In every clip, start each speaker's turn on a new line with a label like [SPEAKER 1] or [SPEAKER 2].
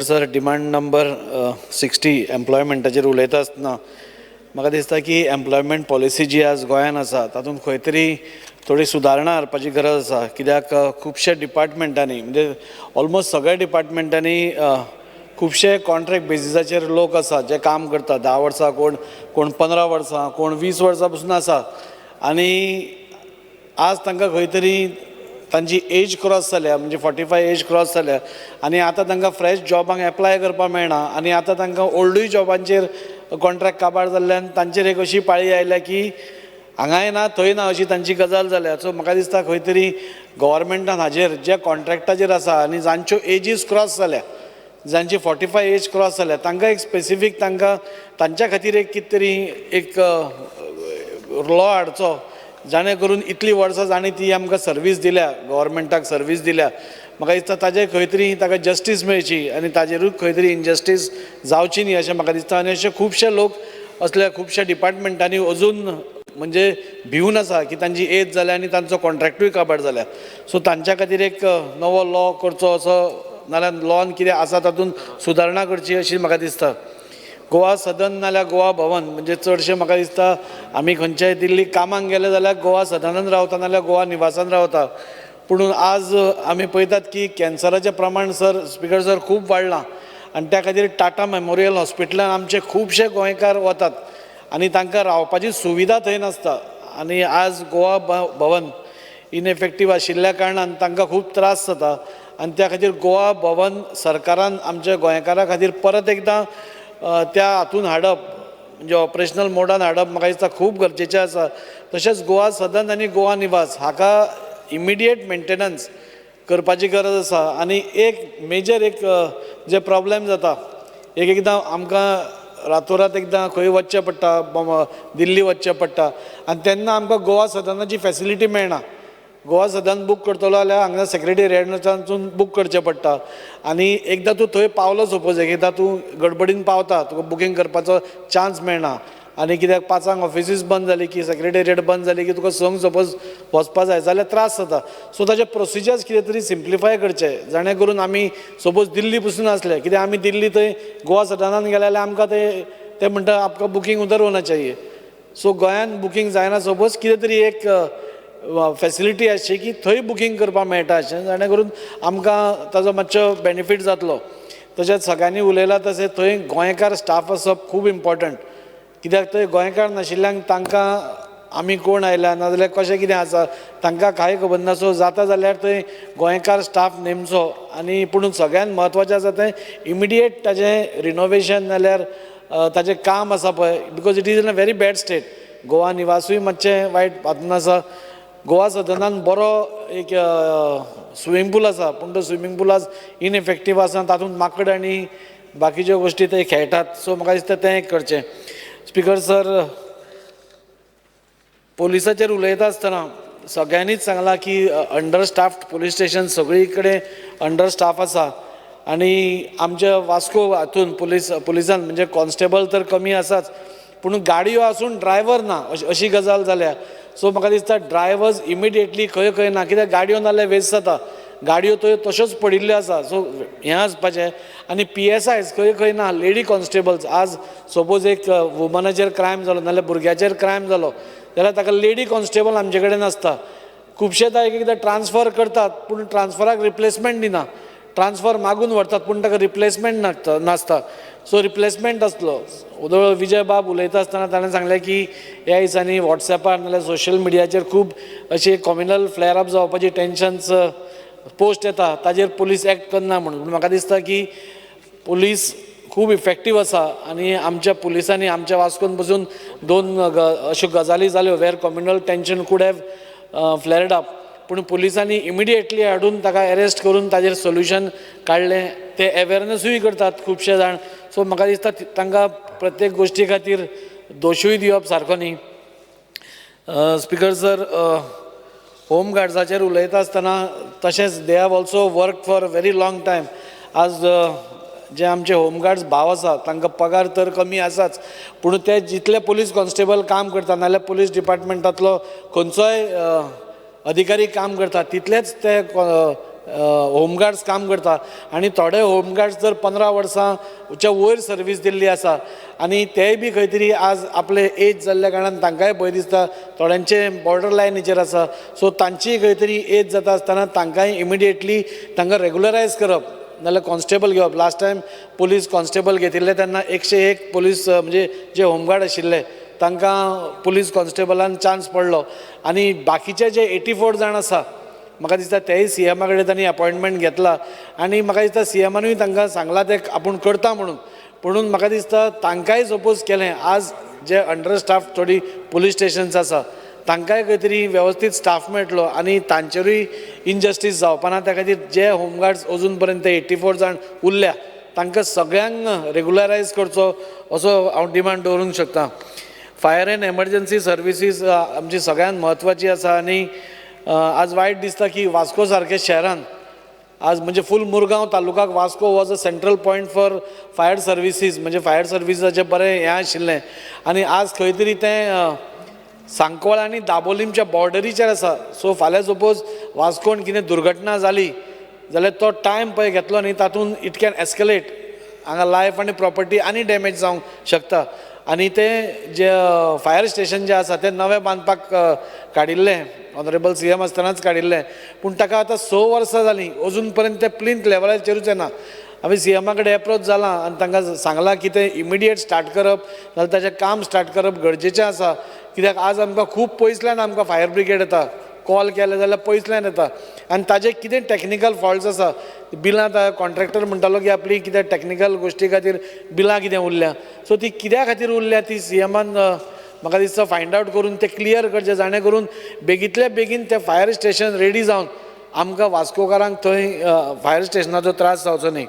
[SPEAKER 1] Sir demand number 60 एम्प्लॉयमेंटाचेर उलयता आसतना म्हाका दिसता की एम्प्लॉयमेंट पॉलिसी जी आज गोंयांत आसा तातूंत खंय तरी थोडी सुदारणा हाडपाची गरज आसा। कित्याक खुबशे डिपार्टमेंटांनी म्हणजे ऑलमोस्ट सगळ्या डिपार्टमेंटांनी खुबशे कॉन्ट्रॅक्ट बेसिसाचेर लोक आसा जे काम करता 10 वर्सां, कोण 15 वर्सां, कोण 20 वर्सां पासून आसा आनी आज तांकां खंय तरी तांची एज क्रॉस जाल्या म्हणजे 45 एज क्रॉस जाल्या आनी आतां तांकां फ्रेश जॉबांक एप्लाय करपाक मेळना आनी आतां तांकां ओल्डूय जॉबांचेर कॉन्ट्रॅक्ट काबार जाल्ल्यान तांचेर एक अशी पाळी आयल्या की हांगाय ना थंय ना अशी तांची गजाल जाल्या। सो म्हाका दिसता खंय तरी गव्हर्मेंटान हाजेर जे कॉन्ट्रॅक्टाचेर आसा आनी जांच्यो एजीस क्रॉस जाल्या, जांची 45 एज क्रॉस जाल्या तांकां एक स्पेसिफीक तांच्या खातीर एक कितें तरी एक लॉ हाडचो जाणे करून इतली वर्सां जाणी ती आमकां सर्वीस दिल्या, गव्हर्मेंटाक सर्वीस दिल्या। म्हाका दिसता ताजेर खंय तरी ताका जस्टीस मेळची आनी ताजेरूच खंय तरी इनजस्टीस जावची न्ही अशें म्हाका दिसता। आनी अशे खुबशे लोक असल्या खुबशा डिपार्टमेंटांनी अजून म्हणजे भिवन आसा की तांची एज जाल्या आनी तांचो कॉन्ट्रॅक्टूय काबार जाल्या। सो तांच्या खातीर एक नवो लॉ करचो असो नाल्यार लॉन कितें आसा तातूंत सुदारणा करची अशी म्हाका दिसता। गोवा सदन नाल्यार गोवा भवन म्हणजे चडशे म्हाका दिसता आमी खंयच्याय दिल्लीक कामाक गेले जाल्यार गोवा सदनान रावता नाल्यार गोवा निवासान रावता। पूण आज आमी पळयतात की कॅन्सराचें प्रमाण स्पीकर सर खूब वाडलां आनी त्या खातीर टाटा मेमोरियल हॉस्पिटलान आमचे खुबशे गोंयकार वतात आनी तांकां रावपाची सुविधा थंय नासता आनी आज गोवा भवन इनएफेक्टीव आशिल्ल्या कारणान तांकां खूब त्रास जाता आनी त्या खातीर गोवा भवन सरकारान आमच्या गोंयकारां खातीर परत एकदां त्या हातून हाडप म्हणजे ऑपरेशनल मोडान हाडप म्हाका दिसता खूब गरजेचें आसा। तशेंच गोवा सदन आनी गोवा निवास हाका इमिडिएट मेंटेनन्स करपाची गरज आसा आनी एक मेजर एक जे प्रॉब्लेम जाता एकदां आमकां रातोरात एकदां खंय वचचें पडटा, दिल्ली वचचें पडटा आनी तेन्ना आमकां गोवा सदनाची फॅसिलिटी मेळना। गोवा सदन बूक करतलो जाल्यार हांगा सेक्रेटेरिएटांतसून बूक करचें पडटा आनी एकदां तूं थंय पावलो सपोज एकदां तूं गडबडीन पावता तुका बुकींग करपाचो चान्स मेळना आनी कित्याक 5 ऑफिसीस बंद जाली की सेक्रेटेरिएट बंद जाली की तुका संक सपोज वचपा जाय जाल्यार त्रास जाता। सो ताचे प्रोसिजर्स कितें तरी सिम्प्लिफाय करचे जाणे करून आमी सपोज दिल्ली पसून आसले कित्याक आमी दिल्ली थंय गोवा सदनान गेले जाल्यार आमकां ते म्हणटा आपका बुकींग उधर होना चाहिए। सो गोंयान बुकींग जायना सपोज कितें तरी एक फॅसिलिटी आसची की थंय बुकींग करपाक मेळटा अशें जाणे करून आमकां ताजो मातसो बेनिफीट जातलो। तशेंच सगळ्यांनी उलयलां तशें थंय गोंयकार स्टाफ आसप खूब इम्पॉर्टंट कित्याक थंय गोंयकार नाशिल्ल्यांक तांकां आमी कोण आयल्या नाजाल्यार कशें कितें आसा तांकां कांय खबर ना। सो जाता जाल्यार थंय गोंयकार स्टाफ नेमचो आनी पूण सगळ्यान म्हत्वाचें आसा तें इमिडिएट ताजें रिनोवेशन नाल्यार ताजें काम आसा पळय because it is in a very bad state. Goa निवासूय मातशें वायट हातून आसा। गोवा सदनान बरो एक स्विमींग पूल आसा पूण तो स्विमींग पूल आज इनएफेक्टीव आसा तातूंत माकड आनी बाकीच्यो गोश्टी थंय खेळटात। सो म्हाका दिसता तें एक करचें। स्पीकर सर पोलिसाचेर उलयता आसतना सगळ्यांनीच सांगलां की अंडर स्टाफ्ड पुलीस स्टेशन सगळी कडेन अंडर स्टाफ आसा आनी आमच्या वास्को हातून पुलिसान म्हणजे कॉन्स्टेबल तर कमी आसाच पूण गाडयो आसून ड्रायव्हर ना अशी गजाल जाल्या। सो म्हाका दिसता ड्रायव्हर्स इमिडिएटली खंय ना कित्याक गाडयो नाल्यार वेस्ट जाता, गाडयो थंय तश्योच पडिल्ल्यो आसा। सो हें आसपाचें आनी PSIs खंय ना लेडी कॉन्स्टेबल्स। आज सपोज एक वुमनाचेर क्रायम जालो नाल्यार भुरग्याचेर क्रायम जालो जाल्यार ताका लेडी कॉन्स्टेबल आमचे कडेन आसता। खुबशेदां एकदां ट्रान्सफर करतात पूण ट्रान्सफराक रिप्लेसमेंट दिना, ट्रान्सफर मागून व्हरतात पूण ताका रिप्लेसमेंट नासता। सो रिप्लेसमेंट आसलो। उदळ विजय बाब उलयता आसतना ताणें सांगलें की ह्या दिसांनी वॉट्सॅपार नाल्यार सोशल मिडियाचेर खूब अशी कॉम्युनल फ्लेअर अप जावपाची टेन्शन्स पोस्ट येता ताजेर पुलीस एक्ट करना म्हणून। म्हाका दिसता की पुलीस खूब इफेक्टीव आसा आनी आमच्या पुलिसांनी आमच्या वास्कोन पसून 2 अश्यो गजाली जाल्यो वेर communal tension could have flared up पूण पुलिसांनी इमिडिएटली हाडून ताका अरेस्ट करून ताजेर सोल्युशन काडलें। ते अवेरनसूय करतात खुबशे जाण। सो म्हाका दिसता तांकां प्रत्येक गोश्टी खातीर दोशूय दिवप सारको न्ही। स्पीकर सर होम गार्ड्साचेर उलयता आसतना तशेंच they have also work for very long time. आज जे आमचे होमगार्ड्स भाव आसा तांकां पगार तर कमी आसाच पूण ते जितले पुलीस कॉन्स्टेबल काम करता नाल्यार पुलीस डिपार्टमेंटांतलो खंयचोय अधिकारी काम करतात तितलेच ते होमगार्ड्स काम करता आनी थोडे होमगार्ड्स जर 15 वर्सांच्या वयर सर्वीस दिल्ली आसा आनी तेय बी खंय तरी आज आपले एज जाल्ल्या कारणान तांकांय भंय दिसता, थोड्यांचे बॉर्डर लायनीचेर आसा, सो तांची खंय तरी एज जाता आसतना तांकांय इमिडिएटली तांकां रेगुलरायज करप नाल्यार कॉन्स्टेबल घेवप. लास्ट टायम पुलीस कॉन्स्टेबल घेतिल्ले तेन्ना 101 पुलीस म्हणजे जे होमगार्ड आशिल्ले तांकां पुलीस कॉन्स्टेबलान चान्स पडलो आनी बाकीचे जे 84 जाण आसा म्हाका दिसता तेय CMा कडेन तांणी अपॉयंटमेंट घेतला आनी म्हाका दिसता CMानूय तांकां सांगलां ते आपूण करता म्हणून म्हाका दिसता तांकांय सपोज केलें आज जे अंडर स्टाफ थोडी पुलीस स्टेशन्स आसा तांकांय खंय तरी वेवस्थीत स्टाफ मेळटलो आनी तांचेरूय इनजस्टीस जावपा ना. त्या खातीर जे होमगार्ड्स अजून पर्यंत 84 जाण उरल्या तांकां सगळ्यांक रेगुलरायज करचो असो हांव डिमांड दवरूंक शकता. फायर एंड एमर्जन्सी सर्विसीस आमची सगळ्यांत म्हत्वाची आसा आनी आज वायट दिसता की वास्को सारके शहरान आज म्हणजे फूल मुरगांव तालुकाक Vasco was a central point for fire services, म्हणजे फायर सर्विसाचें बरें हें आशिल्लें आनी आज खंय तरी तें सांकवाळ आनी दाबोलीमच्या बॉर्डरीचेर आसा. सो फाल्यां सपोज वास्कोन कितें दुर्घटना जाली जाल्यार तो टायम पळय घेतलो न्ही तातूंत इट कॅन एस्केलेट, हांगा लायफ आनी प्रॉपर्टी आनी डॅमेज जावंक शकता. आनी ते जे फायर स्टेशन जे आसा ते नवें बांदपाक काडिल्लें, ऑनरेबल CM आसतनाच काडिल्लें, पूण ताका आतां 6 वर्सां जालीं अजून पर्यंत ते प्लिंथ लेवलाचेरूच येना. हांवें CMा कडेन एप्रोच जालां आनी तांकां सांगलां की तें इमिडिएट स्टार्ट करप नाजाल्यार ताचें काम स्टार्ट करप गरजेचें आसा. कित्याक आज आमकां खूब पयसल्यान आमकां फायर ब्रिगेड येता, कॉल केले जाल्यार पयसल्यान येता आनी ताजे कितें टॅक्निकल फॉल्ट्स आसा बिलां कॉन्ट्रॅक्टर म्हणटालो की आपली कितें टॅक्निकल गोश्टी खातीर बिलां कितें उरल्या, सो ती कित्या खातीर उरल्या ती CMान म्हाका दिसता फायंड आवट करून ते क्लियर करचें, जाणे करून बेगींतल्या बेगीन तें फायर स्टेशन रेडी जावन आमकां वास्कोकारांक थंय फायर स्टेशनाचो त्रास जावचो न्ही.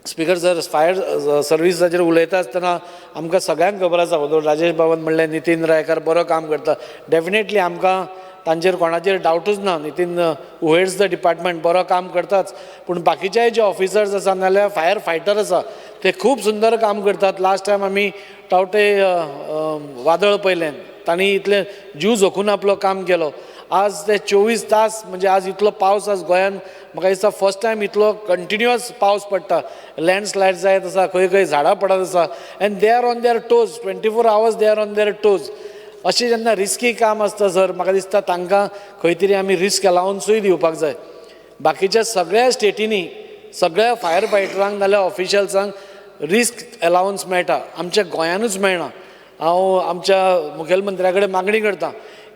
[SPEAKER 1] स्पीकर सर, फायर सर्विसाचेर उलयता आसतना आमकां सगळ्यांक खबर आसा, राजेश बाबन म्हणलें नितीन रायकार बरो काम करता, डेफिनेटली आमकां तांचेर कोणाचेर डावटूच ना. नितीन हू हेड्स द डिपार्टमेंट बरो काम करताच, पूण बाकीचे जे ऑफिसर्स आसा नाल्यार फायर फायटर आसा ते खूब सुंदर काम करतात. लास्ट टायम आमी टावटे वादळ पयलें, तांणी इतले जीव जोखून आपलो काम केलो. आज ते 24 तास म्हणजे आज इतलो पावस आज गोंयान म्हाका दिसता फर्स्ट टायम इतलो कंटिन्युअस पावस पडटा, लँडस्लायड जायत आसा, खंय खंय झाडां पडत आसा and they are on their toes, 24 hours they are on their toes. अशें जेन्ना रिस्की काम आसता सर, म्हाका दिसता तांकां खंय तरी आमी रिस्क अलावन्सूय दिवपाक जाय. बाकीच्या सगळ्या स्टेटींनी सगळ्या फायर फायटरांक नाल्यार ऑफिशियल्सांक रिस्क अलावन्स मेळटा, आमच्या गोंयानूच मेळना. हांव आमच्या मुखेलमंत्र्या कडेन मागणी करतां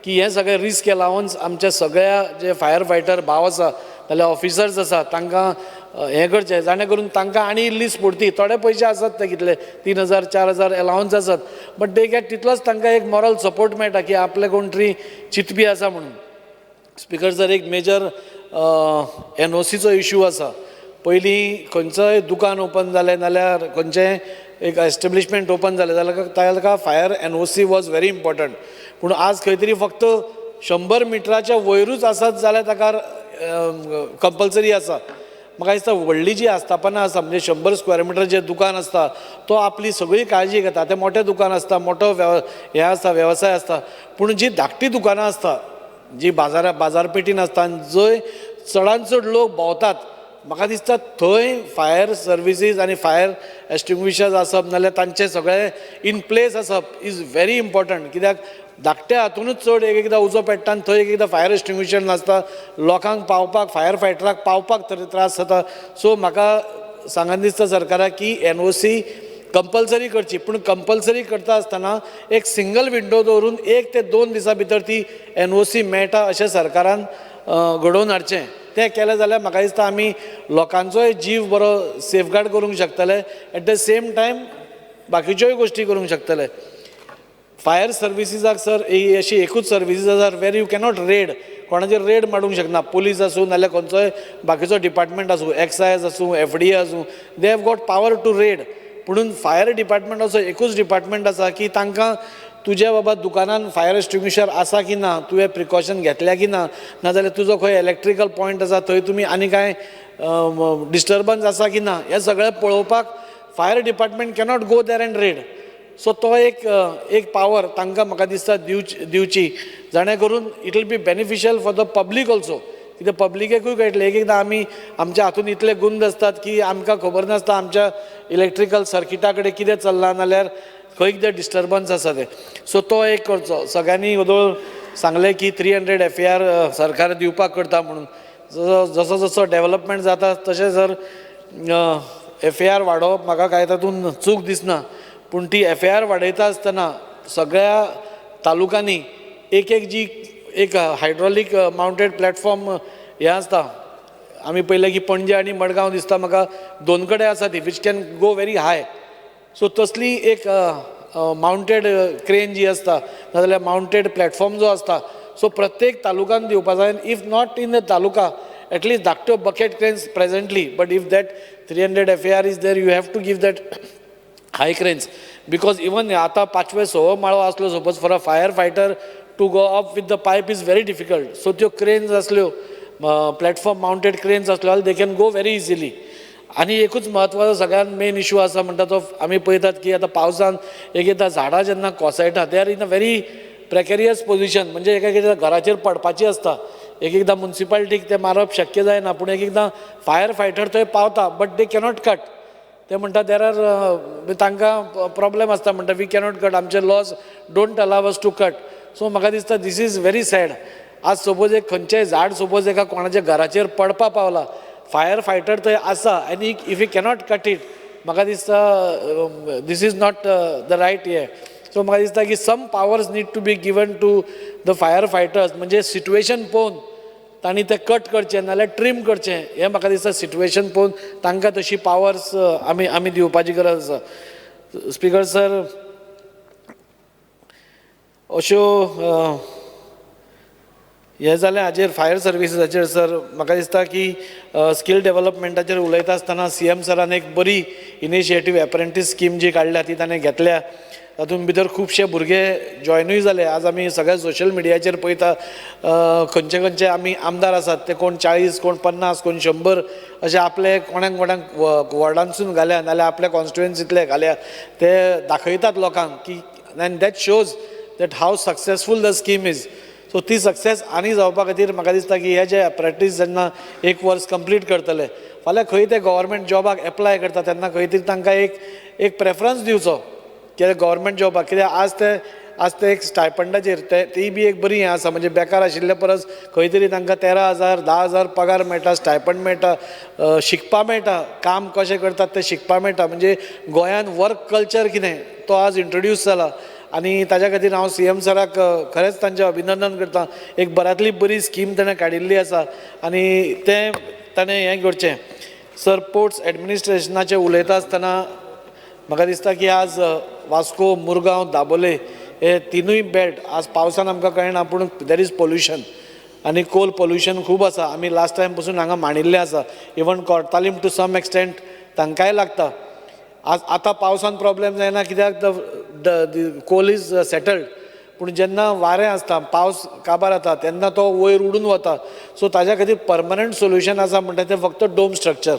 [SPEAKER 1] की हे सगळे रिस्क अलावन्स आमच्या सगळ्या जे फायर फायटर भाव आसा नाल्यार ऑफिसर्स आसा तांकां हें करचें, जाणे करून तांकां आनी इल्ली स्फूर्ती. थोडे पयशे आसात ते कितले 3000 4000 अलावन्स आसात, बट दे गेट तितलोच तांकां एक मॉरल सपोर्ट मेळटा की आपले कोण तरी चिंतपी आसा म्हणून. स्पिकर सर, एक मेजर NOCचो इश्यू आसा. पयलीं खंयचोय दुकान ओपन जालें नाल्यार खंयचेंय एक एस्टेब्लिशमेंट ओपन जालें जाल्यार ताका fire NOC was very important, पूण आज खंय तरी फक्त 100 मिटराच्या वयरूच आसत जाल्यार ताका कंपल्सरी आसा. म्हाका दिसता व्हडली जी आस्थापना आसा म्हणजे 100 स्क्वेअर मिटर जे दुकान आसता तो आपली सगळी काळजी घेता. ते मोठे दुकान आसता, मोठो हे आसता, वेवसाय आसता, पूण जी धाकटी दुकानां आसता जी बाजारपेटीन आसता जंय चडांत चड लोक भोंवतात, म्हाका दिसता थंय फायर सर्विसीस आनी फायर एक्सटिंग्विशर्स आसप नाल्यार तांचे सगळे इन प्लेस आसप इज व्हेरी इम्पॉर्टंट. कित्याक धाकट्या हातूनच चड एकदां उजो पेट्टा आनी थंय एकदां फायर एक्सटिंग्विशर नासता, लोकांक पावपाक फायर फायटराक पावपाक तरी त्रास जाता. सो म्हाका सांगन दिसता सरकाराक की NOC कंपल्सरी करची, पूण कंपल्सरी करता आसतना एक सिंगल विंडो दवरून 1 ते 2 दिसां भितर ती NOC मेळटा अशें सरकारान घडोवन हाडचें. तें केलें जाल्यार म्हाका दिसता आमी लोकांचोय जीव बरो सेफगार्ड करूंक शकतले, एट द सेम टायम बाकीच्योय गोश्टी करूंक शकतले. फायर सर्विसीसाक सर ही अशी एकूच सर्विसीस आसा वेर यू कॅनॉट रेड, कोणाचेर रेड मारूंक शकना. पुलीस आसूं नाल्यार खंयचोय बाकीचो डिपार्टमेंट आसूं, एक्सायज आसूं, FDA आसूं, they have got power to raid. पुणून फायर डिपार्टमेंट असो एकूच डिपार्टमेंट आसा की तांकां तुज्या बाबा दुकानान फायर एक्सटिंग्विशर आसा की ना, तुवें प्रिकॉशन घेतल्या की ना, नाजाल्यार तुजो खंय इलेक्ट्रिकल पॉयंट आसा थंय तुमी आनी कांय डिस्टर्बन्स आसा की ना, हें सगळें पळोवपाक fire department cannot go there and raid. So तो एक पावर तांकां म्हाका दिसता दिवची, जाणे करून it will be beneficial for the public also कित्याक पब्लिकेकूय कळटलें एक एकदां आमी आमच्या हातून इतले गुंद आसतात की आमकां खबर नासता आमच्या इलेक्ट्रिकल सर्किटा कडेन कितें चल्लां नाल्यार खंय कितें डिस्टर्बन्स आसा तें. सो तो एक करचो. सगळ्यांनी वदोळ सांगलें की 300 FAR सरकार दिवपाक करता म्हणून. जसो जसो डेव्हलपमेंट जाता तशें जर FAR वाडोवप म्हाका कांय तातूंत चूक दिसना. पूण ती FAR वाडयता आसतना सगळ्या तालुकांनी एक जी एक हायड्रॉलीक माउंटेड प्लॅटफॉर्म हें आसता. आमी पळयलें की पणजे आनी मडगांव दिसता म्हाका दोन कडेन आसा ती which can go very high. So तसली एक माउंटेड क्रेन जी आसता नाजाल्यार माउंटेड प्लॅटफॉर्म जो आसता सो प्रत्येक तालुकान दिवपा जाय. If not in the taluka at least धाकट्यो bucket cranes presently, but if that 300 FAR is there you have to give that high cranes. Because even आतां 5वे 6वो माळो आसलो suppose for a fire fighter to go up with the pipe is very difficult. So त्यो cranes आसल्यो platform mounted cranes आसल्यो they can go very easily. आनी एकूच म्हत्वाचो सगळ्यात मेन इशू आसा म्हणटा तो आमी पळयतात की आतां पावसान एकदां झाडां जेन्ना कोसळटा they are in a very precarious position. म्हणजे एका घराचेर पडपाची आसता. एकदां मुन्सिपालिटीक ते मारप शक्य जायना पूण एकदां फायर फायटर थंय पावता बट दे कॅनॉट कट. ते म्हणटा देर आर तांकां प्रॉब्लेम आसता म्हणटा वी कॅनॉट कट, आमचे laws don't allow us to cut. So म्हाका दिसता दीस इज व्हेरी सॅड. आज सपोज एक खंयचेय झाड सपोज एका कोणाच्या घराचेर पडपा पावला, फायर फायटर थंय आसा आनी if you cannot cut it, म्हाका दिसता this is not the right हे. सो म्हाका दिसता की some powers need to be given to the fire fighters. म्हणजे सिट्युएशन पळोवन तांणी ते कट करचें नाल्यार ट्रीम करचें हें म्हाका दिसता. सिट्युएशन पळोवन तांकां तशी पावर्स आमी दिवपाची गरज आसा. स्पिकर सर, अश्यो हें जालें हाजेर फायर सर्विसीसाचेर. सर म्हाका दिसता की स्कील डेव्हलपमेंटाचेर उलयता आसतना CM सरान एक बरी इनिशिएटीव एप्रेंटीस स्कीम जी काडल्या ती ताणें घेतल्या. तातूंत भितर खुबशे भुरगे जॉयनूय जाले. आज आमी सगळ्या सोशल मिडियाचेर पळयता खंयचे खंयचे आमी आमदार आसात ते कोण 40, कोण 50, कोण 100 अशे आपले कोणाक वॉर्डांसून घाल्या नाल्यार आपल्या कॉन्स्टिट्युएन्सींतले घाल्या. ते दाखयतात लोकांक की and that shows that how successful the scheme is. So ती सक्सेस आनी जावपा खातीर म्हाका दिसता की हे जे एप्रेंटीस जेन्ना 1 वर्स कंप्लीट करतले फाल्यां खंय ते गव्हर्मेंट जॉबाक एप्लाय करता तेन्ना खंय तरी तांकां एक प्रेफरन्स दिवचो कित्याक गव्हर्मेंट जॉबाक. कित्याक आज ते एक स्टायपंडाचेर ती बी एक बरी हें आसा. म्हणजे बेकार आशिल्ले परस खंय तरी तांकां 13,000 10,000 पगार मेळटा, स्टायपंड मेळटा, शिकपा मेळटा, काम कशें करतात तें शिकपा मेळटा. म्हणजे गोंयांत वर्क कल्चर कितें तो आज इंट्रोड्यूस जाला आनी ताज्या खातीर हांव CM सराक खरेंच तांचें अभिनंदन करतां. एक बऱ्यांतली बरी स्कीम ताणें काडिल्ली आसा आनी तें ताणें हें करचें. सर पोर्ट्स एडमिनिस्ट्रेशनाचें उलयता आसतना म्हाका दिसता की आज वास्को, मुरगांव, दाबोले हे तिनूय बेल्ट आज पावसान आमकां कळना पूण देर इज पोल्युशन आनी कोल पोल्युशन खूब आसा. आमी लास्ट टायम पसून हांगा मांडिल्लें आसा. Even Cortalim to some extent तांकांय लागता. आज आतां पावसान प्रॉब्लेम जायना कित्याक द कोल इज सेटल्ड. पूण जेन्ना वारें आसता, पावस काबार जाता तेन्ना तो वयर उडून वता. सो ताज्या खातीर परमनंट सोल्युशन आसा म्हणटा तें फक्त डोम स्ट्रक्चर.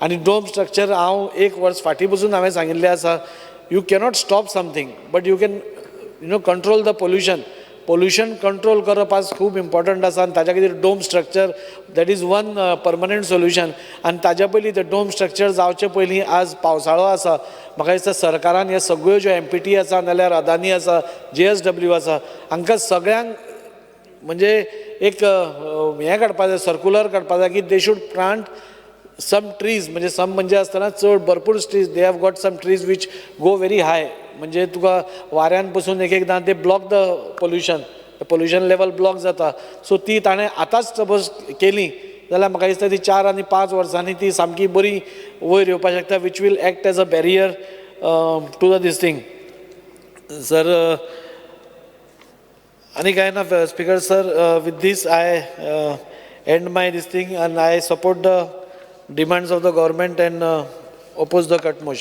[SPEAKER 1] आनी डोम स्ट्रक्चर हांव 1 वर्स फाटीं पसून हांवें सांगिल्लें आसा you cannot stop something but you can control the pollution. Pollution control करप आज खूब इम्पॉर्टंट आसा आनी ताज्या खातीर dome structure that is one permanent solution. आनी ताज्या पयलीं ते डोम स्ट्रक्चर जावचे पयलीं आज पावसाळो आसा. म्हाका दिसता सरकारान ह्यो सगळ्यो ज्यो MPT आसा नाल्यार अदानी आसा, JSW आसा, हांकां सगळ्यांक म्हणजे एक हें काडपा जाय, सर्कुलर काडपा जाय की they should plant some trees. म्हणजे सम म्हणजे आसतना चड भरपूर trees. They have got some trees which go very high. म्हणजे तुका वाऱ्यान पसून एकदां ते block the pollution level block जाता. सो ती ताणें आतांच सपोज केली जाल्यार म्हाका दिसता ती 4 आनी 5 वर्सांनी ती सामकी बरी वयर येवपाक शकता which will act as a barrier to the this thing. Sir आनी कांय ना speaker sir. With this I end my this thing and I support the demands of the government and oppose the cut motion.